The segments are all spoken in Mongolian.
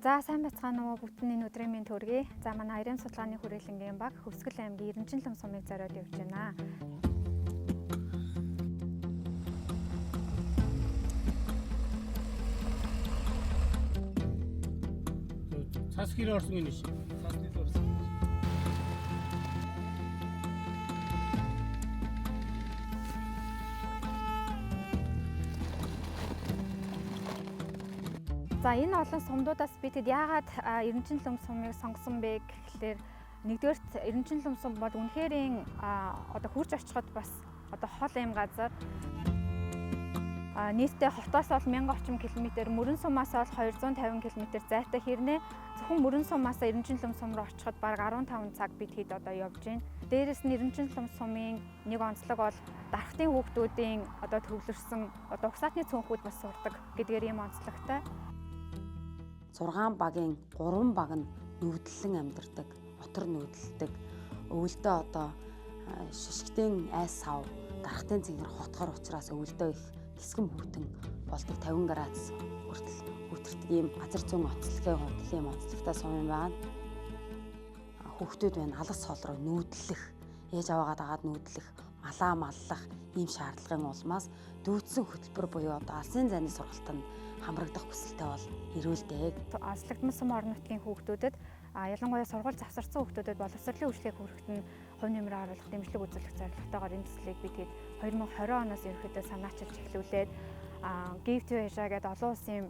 За сайн байцгаана уу бүтэн энэ өдрийн минь төргий. За манай Ариун судалгааны хүрээлэнгийн баг Хөвсгөл аймгийн Эрдэнэчлэм сумыг зориод явж байна. Цас хэр орсон юм шиг. Цасны орсон. За энэ олон сумдуудаас би тэд яагаад Эрдэнэчлэм сумыг сонгосон бэ гэхлээр нэгдүгээрт Эрдэнэчлэм сум бол үнэхэрийн одоо хурж очиход бас одоо хол юм газар. Нийтдээ хотоос бол 1000 орчим км, мөрөн сумаас бол 250 км зайтай хэрнээ зөвхөн мөрөн сумаас Эрдэнэчлэм сум руу очиход бараг 15 цаг бид хэд одоо явж байна. Дээрээс нь Эрдэнэчлэм сумын нэг онцлог бол дархтын хүүхдүүдийн одоо төвлөрсөн одоо угсаатны цөөнхүүд бас сурдаг гэдгээр ийм онцлогтой. 6 багийн 3 баг нь нүүдэллэн амьдардаг, отор нүүдэлдэг. Өвөлдөө одоо шишгтийн айс сав, дархтын цэнгэр хотгор учраас өвөлдөө их хэсгэн бүтэн болдог 50 градус хүртэл өдөрт ийм газар зүүн оцлогын хувьд ийм онцлогтой сум юм байна. Хүүхдүүд байна алс хол руу нүүдлэх, ээж аваагаа дагаад нүүдлэх, малаа маллах ийм шаардлагын улмаас дүүцсэн хөтөлбөр буюу одоо алсын зайны сургалтанд хамрагдах хүсэлтэй бол ирүүлдэг. Онцлогдсон сум орон нутгийн хүүхдүүдэд ялангуяа сургууль завсарсан хүүхдүүдэд боловсролын үйлчлэгийг хүргэхэд нь хувь нэмрээ оруулах дэмжлэг үзүүлэх зорилготойгоор энэ төслийг бид 2020 оноос ерөнхийдөө санаачилж эхлүүлээд Give to Asia гэдэг олон улсын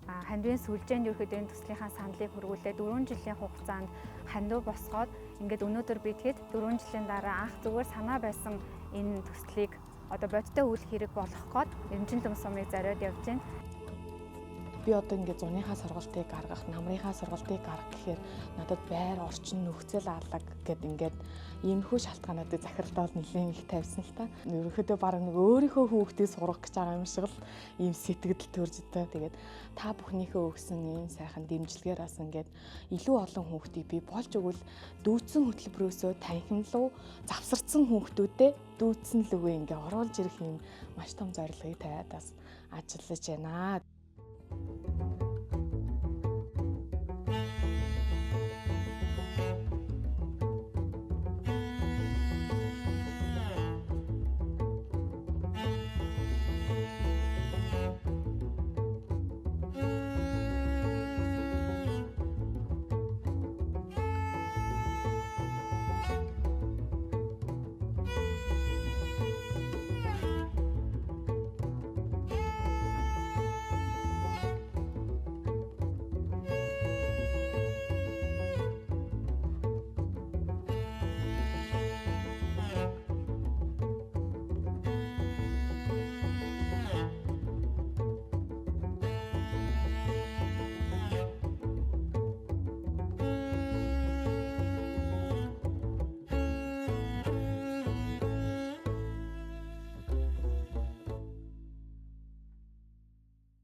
хандивын сүлжээнд ерөнхийдөө энэ төслийнхаа саналыг хөрвүүлээд 4 жилийн хугацаанд хандив босгоод ингээд өнөөдөр бид 4 жилийн дараа анх зүгээр санаа байсан энэ төслийг одоо бодиттой үйл хэрэг болгох гээд Эрдэнэчлэм сумыг зориод явж байна. Би одоо ингээд зуныхаа сургалтыг гаргах, намрынхаа сургалтыг гаргах гэхээр надад байр, орчин, нөхцөл алга гэд ингээд иймэрхүү шалтгаануудыг захиралдаад нэлээд их тавьсан л та. Ерөнхийдөө бараг нэг өөрийнхөө хүүхдийг сургах гэж байгаа юм шиг л ийм сэтгэл төрж өгдөө. Тэгээд та бүхнийхээ өгсөн ийм сайхан дэмжлэгээр бас ингээд илүү олон хүүхдийг би болж өгвөл дүүцсэн хөтөлбөрөөсөө танхим руу завсарсан хүүхдүүдэд дүүцсэн лүгээ ингээд оруулж ирэх юм маш том зорилгыг тавиад бас ажиллаж байна.